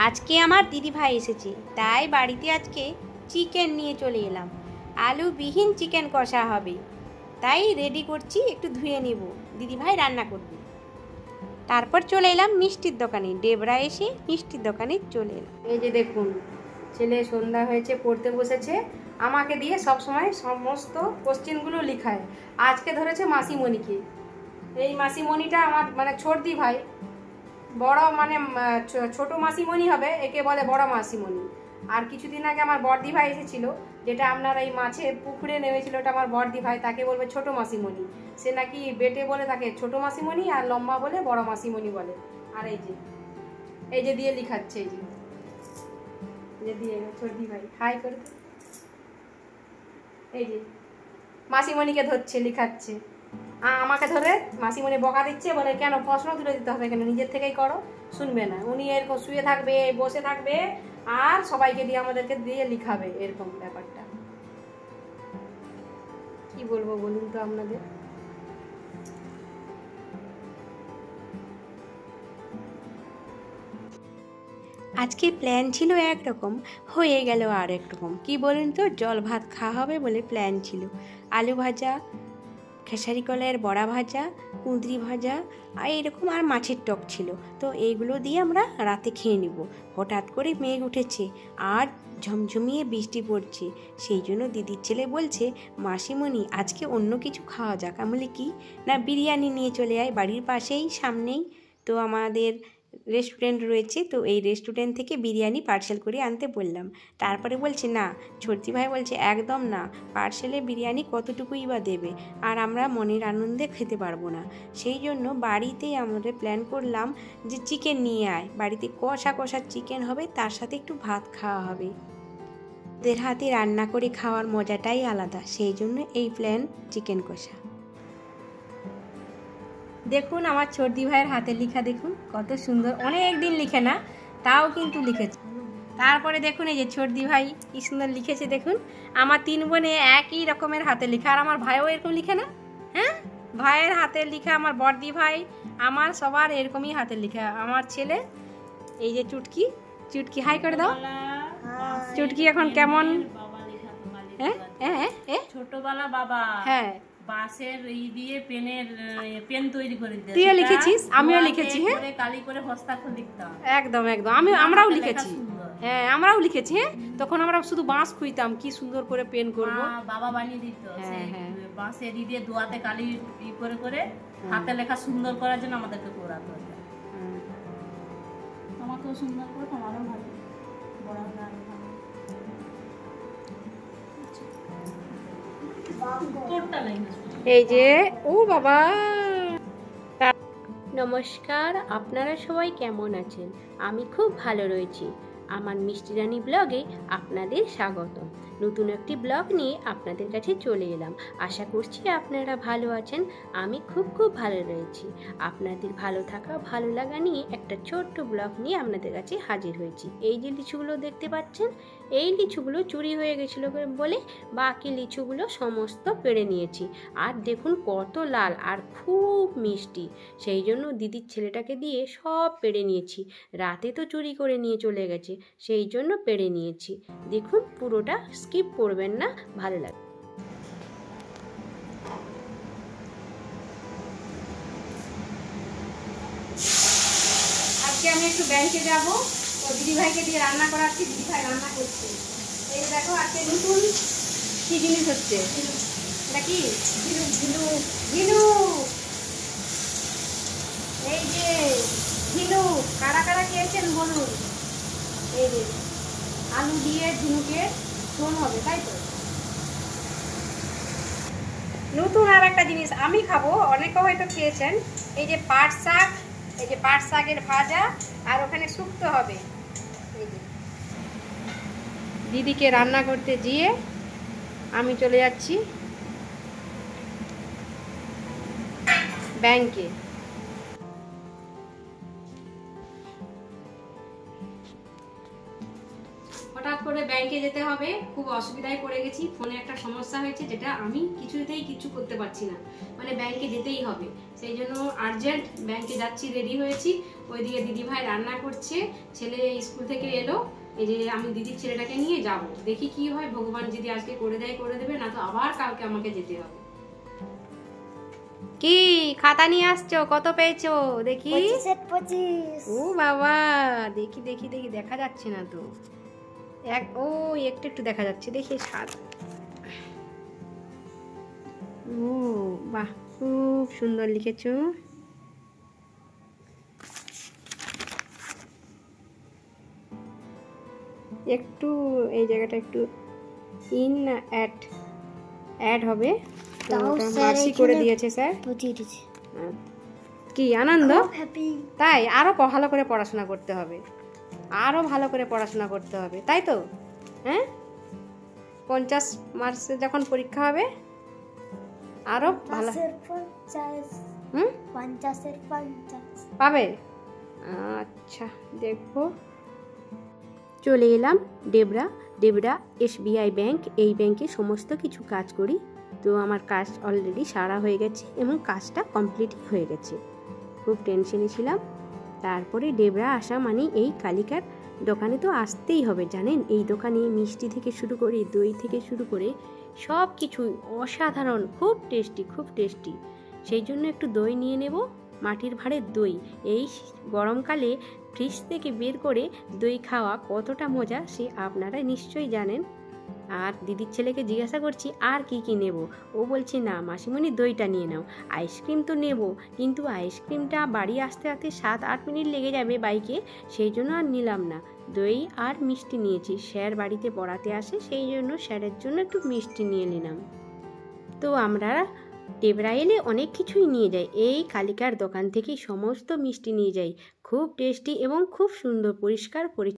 আজকে আমার দিদিভাই এসেছে, তাই বাড়িতে আজকে চিকেন নিয়ে চলে এলাম। আলুবিহীন চিকেন কষা হবে, তাই রেডি করছি, একটু ধুয়ে নেব, দিদিভাই রান্না করবে। তারপর চলে এলাম মিষ্টির দোকানে। ডেবরা এসে মিষ্টির দোকানে চলে এলাম। এই যে দেখুন, ছেলে সন্ধ্যা হয়েছে, পড়তে বসেছে। আমাকে দিয়ে সবসময় সমস্ত কোশ্চেনগুলো লিখায়। আজকে ধরেছে মাসিমণিকে। এই মাসিমণিটা আমার মানে ছোটদি ভাই, বড় মানে ছোট মাসিমণি হবে, একে বলে বড় মাসিমণি। আর কিছুদিন আগে আমার বড়দি ভাই এসেছিল, যেটা আপনার এই মাছের পুকুরে নেমেছিল, ওটা আমার বড়দি ভাই, তাকে বলবে ছোট মাসিমণি। সে নাকি বেটে বলে তাকে ছোট মাসিমণি, আর লম্বা বলে বড় মাসিমণি বলে। আর এই যে দিয়ে লিখাচ্ছে, এই যে দিয়ে ছোটদি ভাই হাই করে, এই যে মাসিমণিকে ধরছে, লিখাচ্ছে। আমাকে ধরে মাসিমণি বকা দিচ্ছে, বলে কেন প্রশ্ন তুলে দিতে হবে, কেন নিজের থেকেই করো। শুনবে না, উনি এরকম শুয়ে থাকবে, বসে থাকবে, আর সবাইকে দিয়ে আমাদেরকে দিয়ে লিখাবে, এরকম ব্যাপারটা। কি বলবো বলুন তো আপনাদের। আজকে প্ল্যান ছিল একরকম, হয়ে গেল আর একরকম। কি বলুন তো, জল ভাত খাওয়া হবে বলে প্ল্যান ছিল। আলু ভাজা, খেসারি কলাইয়ের বড়া ভাজা, কুঁদরি ভাজা, আর এরকম আর মাছের টক ছিল। তো এইগুলো দিয়ে আমরা রাতে খেয়ে নেব। হঠাৎ করে মেঘ উঠেছে আর ঝমঝমিয়ে বৃষ্টি পড়ছে। সেই জন্য দিদির ছেলে বলছে, মাসিমণি আজকে অন্য কিছু খাওয়া যাক। আমি বলি কি না, বিরিয়ানি নিয়ে চলে আয়, বাড়ির পাশেই সামনেই তো আমাদের রেস্টুরেন্ট রয়েছে, তো এই রেস্টুরেন্ট থেকে বিরিয়ানি পার্সেল করে আনতে বললাম। তারপরে বলছে না, ছোটদি ভাই বলছে একদম না, পার্সেলে বিরিয়ানি কতটুকুই বা দেবে, আর আমরা মনের আনন্দে খেতে পারবো না। সেই জন্য বাড়িতেই আমরা প্ল্যান করলাম যে চিকেন নিয়ে আয়, বাড়িতে কষা কষা চিকেন হবে, তার সাথে একটু ভাত খাওয়া হবে। ওদের হাতে রান্না করে খাওয়ার মজাটাই আলাদা, সেই জন্য এই প্ল্যান চিকেন কষা। দেখুন আমার ছোটদি ভাইয়ের হাতে লেখা, দেখুন কত সুন্দর, অনেক দিন লিখে না, তাও কিন্তু লিখেছে। তারপরে দেখুন এই যে ছোটদি ভাই কি সুন্দর লিখেছে, দেখুন আমার 3 বোনে একই রকমের হাতে লেখা, আর আমার ভাইও এরকম লিখে না। হ্যাঁ, ভাইয়ের হাতে লেখা, আমার বড়দি ভাই, আমার সবার এরকমই হাতে লেখা। আমার ছেলে এই যে চুটকি, চুটকি হাই করে দাও। চুটকি এখন কেমন? হ্যাঁ ছোটবেলা বাবা, হ্যাঁ বাঁশের দিয়ে পেন তৈরি করে দিয়েছে। তুইও লিখেছিস, আমিও লিখেছি। হ্যাঁ, কালি করে হস্তাক্ষর লিখতাম। একদম একদম, আমরাও লিখেছি। হ্যাঁ, আমরাও লিখেছি। হ্যাঁ, তখন আমরা শুধু বাঁশ খুঁইতাম, কি সুন্দর করে পেন করব। বাবা বানিয়ে দিত, বাঁশের দিয়ে দোয়াতে কালি করে করে হাতে লেখা সুন্দর করার জন্য আমাদেরকে করাতো। তোমাকেও সুন্দর করে, তোমারও ভালো, বড় ভালো। এই যে ও বাবা, নমস্কার, আপনারা সবাই কেমন আছেন? আমি খুব ভালো রয়েছি। আমার মিষ্টি রানী ব্লগে আপনাদের স্বাগত। নতুন একটি ব্লগ নিয়ে আপনাদের কাছে চলে এলাম। আশা করছি আপনারা ভালো আছেন। আমি খুব ভালো রয়েছি। আপনাদের ভালো থাকা, ভালো লাগা নিয়ে একটা ছোট্ট ব্লগ নিয়ে আপনাদের কাছে হাজির হয়েছি। এই যে লিচুগুলো দেখতে পাচ্ছেন, এই লিচুগুলো চুরি হয়ে গেছিলো বলে বাকি লিচুগুলো সমস্ত পেড়ে নিয়েছি। আর দেখুন কত লাল আর খুব মিষ্টি, সেই জন্য দিদির ছেলেটাকে দিয়ে সব পেড়ে নিয়েছি। রাতে তো চুরি করে নিয়ে চলে গেছে, সেই জন্য পেড়ে নিয়েছি। দেখুন পুরোটা স্কিপ করবেন না, ভালো লাগে। আজকে আমি একটু ব্যাংকে যাব, ও দিদিভাইকে দিয়ে রান্না করাচ্ছি। দিদিভাই রান্না করছে, এই দেখো আজকে নতুন কি জিনিস হচ্ছে, এটা কি ঝিনু, এই যে ঝিনু, কারা কারা খেয়েছেন বলুন। এই যে আলু দিয়ে ঝিনুকে ঝোল হবে, তাই তো। নতুন আর একটা জিনিস আমি খাবো, অনেকে হয়তো খেয়েছেন। এই যে পাট শাক, এই যে পাট শাকের ভাজা, আর ওখানে শুক্তো হবে। এই যে দিদিকে রান্না করতে দিয়ে আমি চলে যাচ্ছি ব্যাংকে। হঠাৎ করে ব্যাংকে যেতে হবে, খুব অসুবিধায় পড়ে গেছি। ফোনে একটা সমস্যা হয়েছে যেটা আমি কিছুতেই কিছু করতে পারছি না, মানে ব্যাংকে যেতেই হবে। সেই জন্য আর্জেন্ট ব্যাংকে যাচ্ছি, রেডি হয়েছি। ওইদিকে দিদিভাই রান্না করছে, ছেলে স্কুল থেকে এলো, এই যে আমি দিদির ছেলেটাকে নিয়ে যাব। দেখি কি হয়, ভগবান যদি আজকে করে দেয় করে দেবে, না তো আবার কালকে আমাকে যেতে হবে। কি খাতা নিয়ে আসছো? কত পেয়েছো দেখি? 25 ও বাবা, দেখি দেখি দেখি, দেখা যাচ্ছে না তো, একটু একটু দেখা যাচ্ছে, দেখি 7। ও বাহ, খুব সুন্দর লিখেছো। একটু এই জায়গাটা একটু ইন না অ্যাড হবে, তো তাও ওটা স্যার মার্সি করে এখানে দিয়েছে স্যার। বুঝিয়ে দিয়েছে। কি আনন্দ! হ্যাপি। তাই আরো ভালো করে পড়াশোনা করতে হবে, আরো ভালো করে পড়াশোনা করতে হবে, তাই তো? হ্যাঁ, 50 মার্কসে যখন পরীক্ষা হবে আরো ভালো 50 হুম 50 পাবে। আচ্ছা, দেখবো। চলে এলাম ডেবরা SBI ব্যাংক। এই ব্যাংকে সমস্ত কিছু কাজ করি, তো আমার কাজ অলরেডি সারা হয়ে গেছে এবং কাজটা কমপ্লিট হয়ে গেছে। খুব টেনশনে ছিলাম। তারপরে ডেবরা আসা মানে এই কালিকার দোকানে তো আসতেই হবে, জানেন। এই দোকানে মিষ্টি থেকে শুরু করে, দই থেকে শুরু করে সব কিছুই অসাধারণ, খুব টেস্টি, খুব টেস্টি। সেই জন্য একটু দই নিয়ে নেব, মাটির ভাঁড়ের দই। এই গরমকালে ফ্রিজ থেকে বের করে দই খাওয়া কতটা মজা সে আপনারা নিশ্চয়ই জানেন। আর দিদির ছেলেকে জিজ্ঞাসা করছি আর কি কি নেব, ও বলছে না মাসিমণি দইটা নিয়ে নাও। আইসক্রিম তো নেব, কিন্তু আইসক্রিমটা বাড়ি আসতে আসতে 7-8 মিনিট লেগে যাবে বাইকে, সেই জন্য আর নিলাম না। দই আর মিষ্টি নিয়েছি, স্যার বাড়িতে পড়াতে আসে, সেই জন্য স্যারের জন্য একটু মিষ্টি নিয়ে নিলাম। তো আমরা ডেবরা এলে অনেক কিছুই নিয়ে যাই, এই কালিকার দোকান থেকেই সমস্ত মিষ্টি নিয়ে যাই। খুব টেস্টি এবং খুব সুন্দর, পরিষ্কার পরিচ্ছন্ন।